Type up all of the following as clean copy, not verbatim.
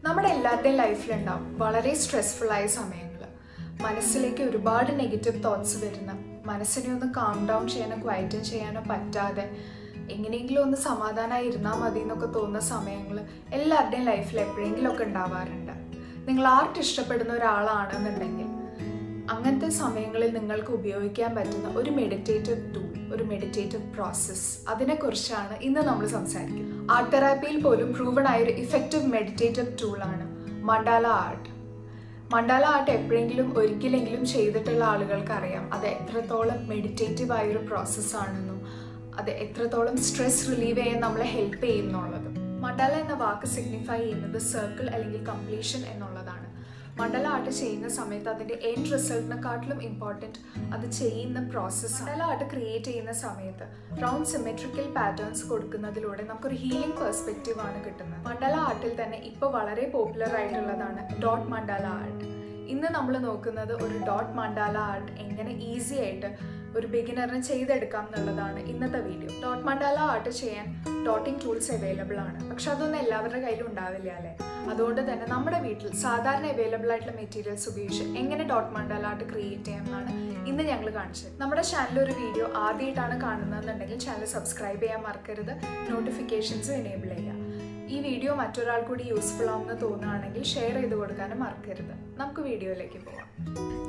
നമ്മുടെ എല്ലാവരുടെയും ലൈഫിലുണ്ടാവും വളരെ സ്ട്രെസ്ഫുൾ ആയ സമയങ്ങൾ. മനസ്സിലേക്ക് ഒരുപാട് നെഗറ്റീവ് തോട്ട്സ് വരുന്ന, മനസ്സിനെ ഒന്ന് കാം ഡൗൺ ചെയ്യാനോ ക്വയറ്റൻ ചെയ്യാനോ പറ്റാതെ എങ്ങനെയെങ്കിലും ഒന്ന് സമാധാനമായി ഇരുന്നാൽ മതി എന്നൊക്കെ തോന്നുന്ന സമയങ്ങൾ എല്ലാവരുടെയും ലൈഫിൽ എപ്പോഴെങ്കിലും ഒക്കെ ഉണ്ടാവാറുണ്ട്. നിങ്ങൾ ആർട്ട് ഇഷ്ടപ്പെടുന്ന ഒരാളാണെന്നുണ്ടെങ്കിൽ അങ്ങനത്തെ സമയങ്ങളിൽ നിങ്ങൾക്ക് ഉപയോഗിക്കാൻ പറ്റുന്ന ഒരു മെഡിറ്റേറ്റീവ് ടൂൾ, ഒരു മെഡിറ്റേറ്റീവ് പ്രോസസ്സ്, അതിനെക്കുറിച്ചാണ് ഇന്ന് നമ്മൾ സംസാരിക്കുന്നത്. ആർട്ട് തെറാപ്പിയിൽ പോലും പ്രൂവൺ ആയൊരു ഇഫക്റ്റീവ് മെഡിറ്റേറ്റീവ് ടൂളാണ് മണ്ഡാല ആർട്ട്. മണ്ഡാല ആർട്ട് എപ്പോഴെങ്കിലും ഒരിക്കലെങ്കിലും ചെയ്തിട്ടുള്ള ആളുകൾക്ക് അറിയാം അത് എത്രത്തോളം മെഡിറ്റേറ്റീവ് ആയൊരു പ്രോസസ്സാണെന്നും അത് എത്രത്തോളം സ്ട്രെസ് റിലീവ് ചെയ്യാൻ നമ്മളെ ഹെൽപ്പ് ചെയ്യുന്നുള്ളത്. മണ്ഡാല എന്ന വാക്ക് സിഗ്നിഫൈ ചെയ്യുന്നത് സർക്കിൾ അല്ലെങ്കിൽ കംപ്ലീഷൻ എന്നുള്ളതാണ്. മണ്ഡല ആർട്ട് ചെയ്യുന്ന സമയത്ത് അതിൻ്റെ എൻഡ് റിസൾട്ടിനെക്കാട്ടിലും ഇമ്പോർട്ടൻറ്റ് അത് ചെയ്യുന്ന പ്രോസസ്സ്. മണ്ഡല ആർട്ട് ക്രിയേറ്റ് ചെയ്യുന്ന സമയത്ത് റൗണ്ട് സിമെട്രിക്കൽ പാറ്റേൺസ് കൊടുക്കുന്നതിലൂടെ നമുക്കൊരു ഹീലിംഗ് പെർസ്പെക്റ്റീവ് ആണ് കിട്ടുന്നത്. മണ്ഡല ആർട്ടിൽ തന്നെ ഇപ്പോൾ വളരെ പോപ്പുലർ ആയിട്ടുള്ളതാണ് ഡോട്ട് മണ്ഡല ആർട്ട്. ഇന്ന് നമ്മൾ നോക്കുന്നത് ഒരു ഡോട്ട് മണ്ഡല ആർട്ട് എങ്ങനെ ഈസി ആയിട്ട് ഒരു ബിഗിനറിന് ചെയ്തെടുക്കാം എന്നുള്ളതാണ് ഇന്നത്തെ വീഡിയോ. ഡോട്ട് മണ്ഡല ആർട്ട് ചെയ്യാൻ ഡോട്ടിംഗ് ടൂൾസ് അവൈലബിൾ ആണ്. പക്ഷെ അതൊന്നും എല്ലാവരുടെ കയ്യിലും ഉണ്ടാവില്ല അല്ലേ? അതുകൊണ്ട് തന്നെ നമ്മുടെ വീട്ടിൽ സാധാരണ അവൈലബിൾ ആയിട്ടുള്ള മെറ്റീരിയൽസ് ഉപയോഗിച്ച് എങ്ങനെ ഡോട്ട് മണ്ഡല ആർട്ട് ക്രിയേറ്റ് ചെയ്യാമെന്നാണ് ഇന്ന് ഞങ്ങൾ കാണിച്ചത്. നമ്മുടെ ചാനലിൽ ഒരു വീഡിയോ ആദ്യമായിട്ടാണ് കാണുന്നതെന്നുണ്ടെങ്കിൽ ചാനൽ സബ്സ്ക്രൈബ് ചെയ്യാൻ മറക്കരുത്, നോട്ടിഫിക്കേഷൻസ് എനേബിൾ ചെയ്യുക. ഈ വീഡിയോ മറ്റൊരാൾ കൂടി യൂസ്ഫുൾ ആവുമെന്ന് തോന്നുകയാണെങ്കിൽ ഷെയർ ചെയ്ത് കൊടുക്കാനും മറക്കരുത്. നമുക്ക് വീഡിയോയിലേക്ക് പോവാം.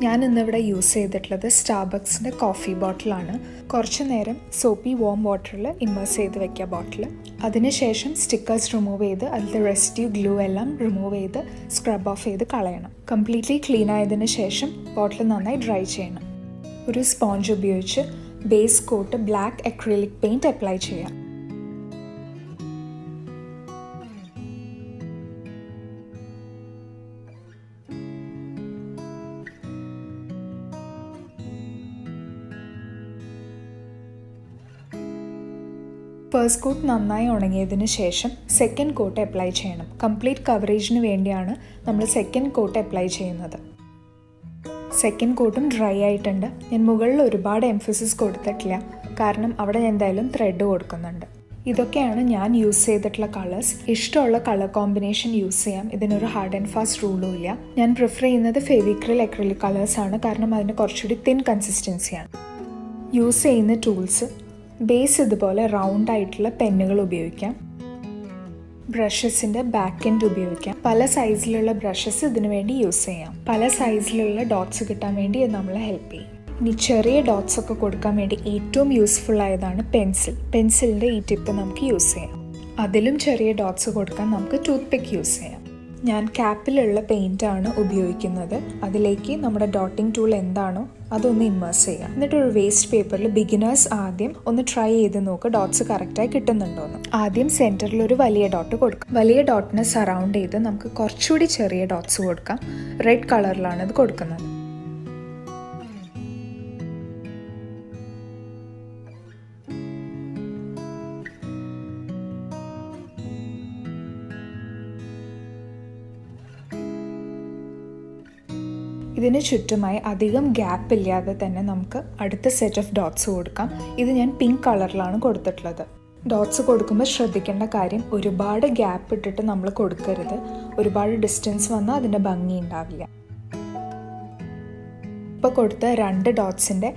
ഞാൻ ഇന്നിവിടെ യൂസ് ചെയ്തിട്ടുള്ളത് സ്റ്റാർബക്സിൻ്റെ കോഫി ബോട്ടിലാണ്. കുറച്ച് നേരം സോപ്പി വാം വാട്ടറിൽ ഇമ്മേഴ്സ് ചെയ്ത് വെക്കുക ബോട്ടിൽ. അതിനുശേഷം സ്റ്റിക്കേഴ്സ് റിമൂവ് ചെയ്ത് അതിൻ്റെ റെസിഡ്യൂ ഗ്ലൂ എല്ലാം റിമൂവ് ചെയ്ത് സ്ക്രബ് ഓഫ് ചെയ്ത് കളയണം. കംപ്ലീറ്റ്ലി ക്ലീൻ ആയതിനു ശേഷം ബോട്ടിൽ നന്നായി ഡ്രൈ ചെയ്യണം. ഒരു സ്പോഞ്ച് ഉപയോഗിച്ച് base coat black acrylic paint apply ചെയ്യാം. ഫസ്റ്റ് കോട്ട് നന്നായി ഉണങ്ങിയതിന് ശേഷം സെക്കൻഡ് കോട്ട് അപ്ലൈ ചെയ്യണം. കംപ്ലീറ്റ് കവറേജിന് വേണ്ടിയാണ് നമ്മൾ സെക്കൻഡ് കോട്ട് അപ്ലൈ ചെയ്യുന്നത്. സെക്കൻഡ് കോട്ടും ഡ്രൈ ആയിട്ടുണ്ട്. ഞാൻ മുകളിൽ ഒരുപാട് എംഫസിസ് കൊടുത്തിട്ടില്ല, കാരണം അവിടെ ഞാൻ എന്തായാലും ത്രെഡ് കൊടുക്കുന്നുണ്ട്. ഇതൊക്കെയാണ് ഞാൻ യൂസ് ചെയ്തിട്ടുള്ള കളേഴ്സ്. ഇഷ്ടമുള്ള കളർ കോമ്പിനേഷൻ യൂസ് ചെയ്യാം. ഇതിനൊരു ഹാർഡ് ആൻഡ് ഫാസ്റ്റ് റൂളും ഇല്ല. ഞാൻ പ്രിഫർ ചെയ്യുന്നത് ഫെവിക്രിൽ അക്രിലിക് കളേഴ്സാണ്, കാരണം അതിന് കുറച്ചുകൂടി തിൻ കൺസിസ്റ്റൻസിയാണ്. യൂസ് ചെയ്യുന്ന ടൂൾസ് ബേസ് ഇതുപോലെ റൗണ്ട് ആയിട്ടുള്ള പെന്നുകൾ ഉപയോഗിക്കാം. ബ്രഷസിൻ്റെ ബാക്ക് എൻഡ് ഉപയോഗിക്കാം. പല സൈസിലുള്ള ബ്രഷസ് ഇതിനു വേണ്ടി യൂസ് ചെയ്യാം. പല സൈസിലുള്ള ഡോട്ട്സ് കിട്ടാൻ വേണ്ടി ഇത് നമ്മളെ ഹെൽപ്പ് ചെയ്യും. ഇനി ചെറിയ ഡോട്ട്സ് ഒക്കെ കൊടുക്കാൻ വേണ്ടി ഏറ്റവും യൂസ്ഫുൾ ആയതാണ് പെൻസിൽ. പെൻസിലിൻ്റെ ഈ ടിപ്പ് നമുക്ക് യൂസ് ചെയ്യാം. അതിലും ചെറിയ ഡോട്ട്സ് കൊടുക്കാൻ നമുക്ക് ടൂത്ത് പിക്ക് യൂസ് ചെയ്യാം. ഞാൻ ക്യാപ്പിലുള്ള പെയിൻ്റാണ് ഉപയോഗിക്കുന്നത്. അതിലേക്ക് നമ്മുടെ ഡോട്ടിംഗ് ടൂൾ എന്താണോ അതൊന്ന് ഇമ്മേഴ്സ് ചെയ്യാം. എന്നിട്ട് ഒരു വേസ്റ്റ് പേപ്പറിൽ ബിഗിനേഴ്സ് ആദ്യം ഒന്ന് ട്രൈ ചെയ്ത് നോക്കുക ഡോട്ട്സ് കറക്റ്റായി കിട്ടുന്നുണ്ടോയെന്ന്. ആദ്യം സെൻറ്ററിൽ ഒരു വലിയ ഡോട്ട് കൊടുക്കാം. വലിയ ഡോട്ടിനെ സറൗണ്ട് ചെയ്ത് നമുക്ക് കുറച്ചുകൂടി ചെറിയ ഡോട്ട്സ് കൊടുക്കാം. റെഡ് കളറിലാണ് ഇത് കൊടുക്കുന്നത്. ഇതിന് ചുറ്റുമായി അധികം ഗ്യാപ്പ് ഇല്ലാതെ തന്നെ നമുക്ക് അടുത്ത സെറ്റ് ഓഫ് ഡോട്ട്സ് കൊടുക്കാം. ഇത് ഞാൻ പിങ്ക് കളറിലാണ് കൊടുത്തിട്ടുള്ളത്. ഡോട്ട്സ് കൊടുക്കുമ്പോൾ ശ്രദ്ധിക്കേണ്ട കാര്യം ഒരുപാട് ഗ്യാപ്പ് ഇട്ടിട്ട് നമ്മൾ കൊടുക്കരുത്. ഒരുപാട് ഡിസ്റ്റൻസ് വന്നാൽ അതിൻ്റെ ഭംഗി ഉണ്ടാവില്ല. ഇപ്പോൾ കൊടുത്ത 2 ഡോട്ട്സിൻ്റെ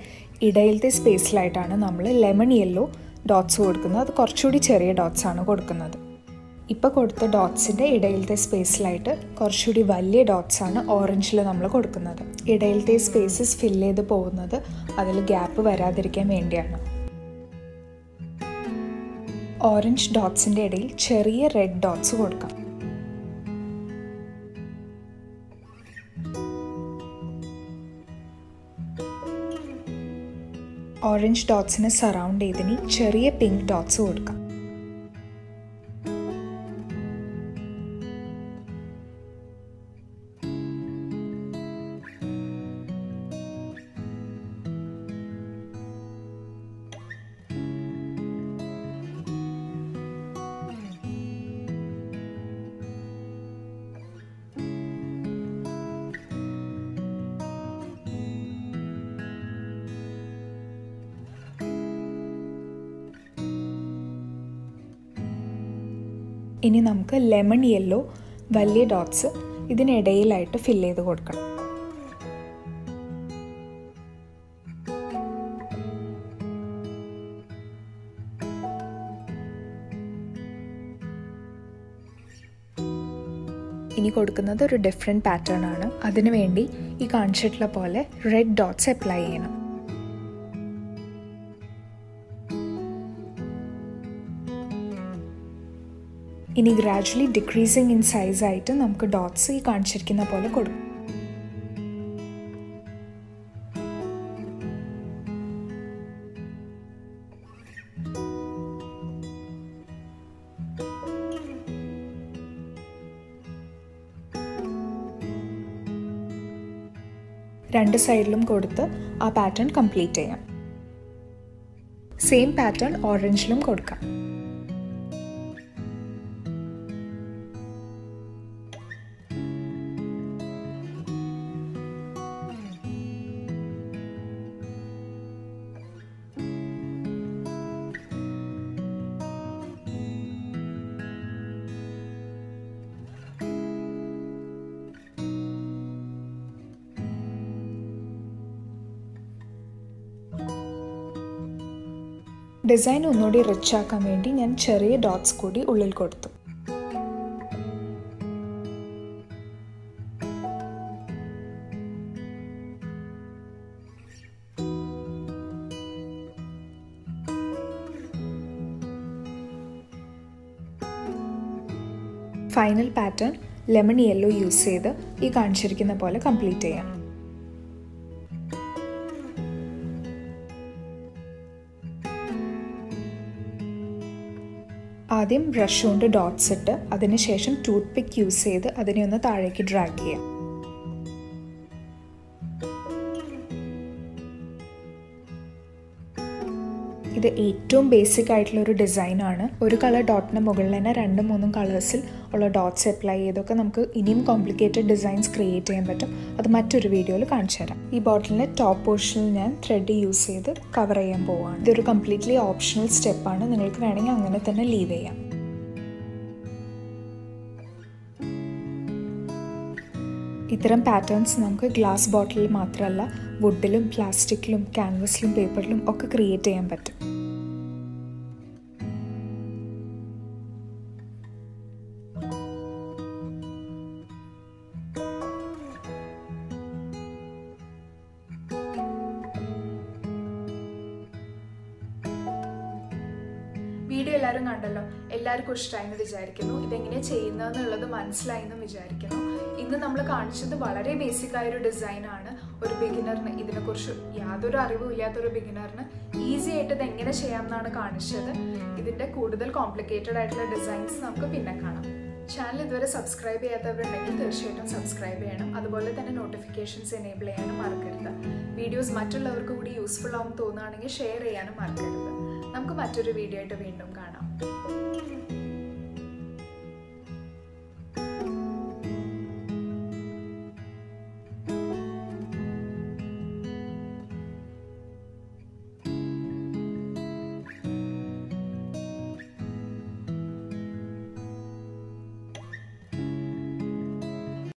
ഇടയിലത്തെ സ്പേസിലായിട്ടാണ് നമ്മൾ ലെമൺ യെല്ലോ ഡോട്ട്സ് കൊടുക്കുന്നത്. അത് കുറച്ചുകൂടി ചെറിയ ഡോട്ട്സ് ആണ് കൊടുക്കുന്നത്. ഇപ്പോൾ കൊടുത്ത ഡോട്ട്സിൻ്റെ ഇടയിലത്തെ സ്പേസിലായിട്ട് കുറച്ചുകൂടി വലിയ ഡോട്ട്സാണ് ഓറഞ്ചിൽ നമ്മൾ കൊടുക്കുന്നത്. ഇടയിലത്തെ സ്പേസസ് ഫില്ല് ചെയ്ത് പോകുന്നത് അതിൽ ഗ്യാപ്പ് വരാതിരിക്കാൻ വേണ്ടിയാണ്. ഓറഞ്ച് ഡോട്ട്സിൻ്റെ ഇടയിൽ ചെറിയ റെഡ് ഡോട്ട്സ് കൊടുക്കാം. ഓറഞ്ച് ഡോട്ട്സിനെ സറൗണ്ട് ചെയ്തിനി ചെറിയ പിങ്ക് ഡോട്ട്സ് കൊടുക്കാം. ഇനി നമുക്ക് ലെമൺ യെല്ലോ വലിയ ഡോട്ട്സ് ഇതിനിടയിലായിട്ട് ഫില്ല് ചെയ്ത് കൊടുക്കണം. ഇനി കൊടുക്കുന്നത് ഒരു ഡിഫറെൻറ്റ് പാറ്റേൺ ആണ്. അതിനുവേണ്ടി ഈ കാണിച്ചിട്ടുള്ള പോലെ റെഡ് ഡോട്ട്സ് അപ്ലൈ ചെയ്യണം. ഇനി ഗ്രാജുവലി ഡിക്രീസിങ് ഇൻ സൈസ് ആയിട്ട് നമുക്ക് ഡോട്ട്സ് ഈ കാണിച്ചിരിക്കുന്ന പോലെ കൊടുക്കും. രണ്ട് സൈഡിലും കൊടുത്ത് ആ പാറ്റേൺ കംപ്ലീറ്റ് ചെയ്യാം. സെയിം പാറ്റേൺ ഓറഞ്ചിലും കൊടുക്കാം. ഡിസൈൻ ഒന്നുകൂടി റിച്ച് ആക്കാൻ വേണ്ടി ഞാൻ ചെറിയ ഡോട്ട്സ് കൂടി ഉള്ളിൽ കൊടുത്തു. Final pattern lemon yellow use ചെയ്ത് ഈ കാണിച്ചിരിക്കുന്ന പോലെ കംപ്ലീറ്റ് ചെയ്യാം. ആദ്യം ബ്രഷ് കൊണ്ട് ഡോട്ട്സ് ഇട്ട് അതിനുശേഷം ടൂത്ത് പിക്ക് യൂസ് ചെയ്ത് അതിനെ ഒന്ന് താഴേക്ക് ഡ്രാഗ് ചെയ്യാം. ഇത് ഏറ്റവും ബേസിക് ആയിട്ടുള്ള ഒരു ഡിസൈനാണ്. ഒരു കളർ ഡോട്ടിന് മുകളിൽ തന്നെ 2-3 കളേഴ്സിൽ ഉള്ള ഡോട്ട്സ് അപ്ലൈ ചെയ്തൊക്കെ നമുക്ക് ഇനിയും കോംപ്ലിക്കേറ്റഡ് ഡിസൈൻസ് ക്രിയേറ്റ് ചെയ്യാൻ പറ്റും. അത് മറ്റൊരു വീഡിയോയിൽ കാണിച്ചു തരാം. ഈ ബോട്ടിലിൻ്റെ ടോപ്പ് പോർഷനിൽ ഞാൻ ത്രെഡ് യൂസ് ചെയ്ത് കവർ ചെയ്യാൻ പോവുകയാണ്. ഇതൊരു കംപ്ലീറ്റ്ലി ഓപ്ഷണൽ സ്റ്റെപ്പാണ്. നിങ്ങൾക്ക് വേണമെങ്കിൽ അങ്ങനെ തന്നെ ലീവ് ചെയ്യാം. ഇത്തരം പാറ്റേൺസ് നമുക്ക് ഗ്ലാസ് ബോട്ടിലിൽ മാത്രമല്ല വുഡിലും പ്ലാസ്റ്റിക്കിലും ക്യാൻവസിലും പേപ്പറിലും ഒക്കെ ക്രിയേറ്റ് ചെയ്യാൻ പറ്റും. വീഡിയോ എല്ലാവരും കണ്ടല്ലോ. എല്ലാവർക്കും ഇഷ്ടമായെന്ന് വിചാരിക്കുന്നു. ഇതെങ്ങനെയാണ് ചെയ്യുന്നതെന്നുള്ളത് മനസ്സിലായെന്നും വിചാരിക്കുന്നു. ഇന്ന് നമ്മൾ കാണിച്ചത് വളരെ ബേസിക് ആയൊരു ഡിസൈനാണ്. ഒരു ബിഗിനറിന്, ഇതിനെക്കുറിച്ച് യാതൊരു അറിവും ഇല്ലാത്തൊരു ബിഗിനറിന് ഈസി ആയിട്ട് ഇത് എങ്ങനെ ചെയ്യാമെന്നാണ് കാണിച്ചത്. ഇതിൻ്റെ കൂടുതൽ കോംപ്ലിക്കേറ്റഡ് ആയിട്ടുള്ള ഡിസൈൻസ് നമുക്ക് പിന്നെ കാണാം. ചാനൽ ഇതുവരെ സബ്സ്ക്രൈബ് ചെയ്യാത്തവരുണ്ടെങ്കിൽ തീർച്ചയായിട്ടും സബ്സ്ക്രൈബ് ചെയ്യണം. അതുപോലെ തന്നെ നോട്ടിഫിക്കേഷൻസ് എനേബിൾ ചെയ്യാനും മറക്കരുത്. വീഡിയോസ് മറ്റുള്ളവർക്ക് കൂടി യൂസ്ഫുൾ ആവും തോന്നുകയാണെങ്കിൽ ഷെയർ ചെയ്യാനും മറക്കരുത്. നമുക്ക് മറ്റൊരു വീഡിയോ ആയിട്ട് വീണ്ടും കാണാം.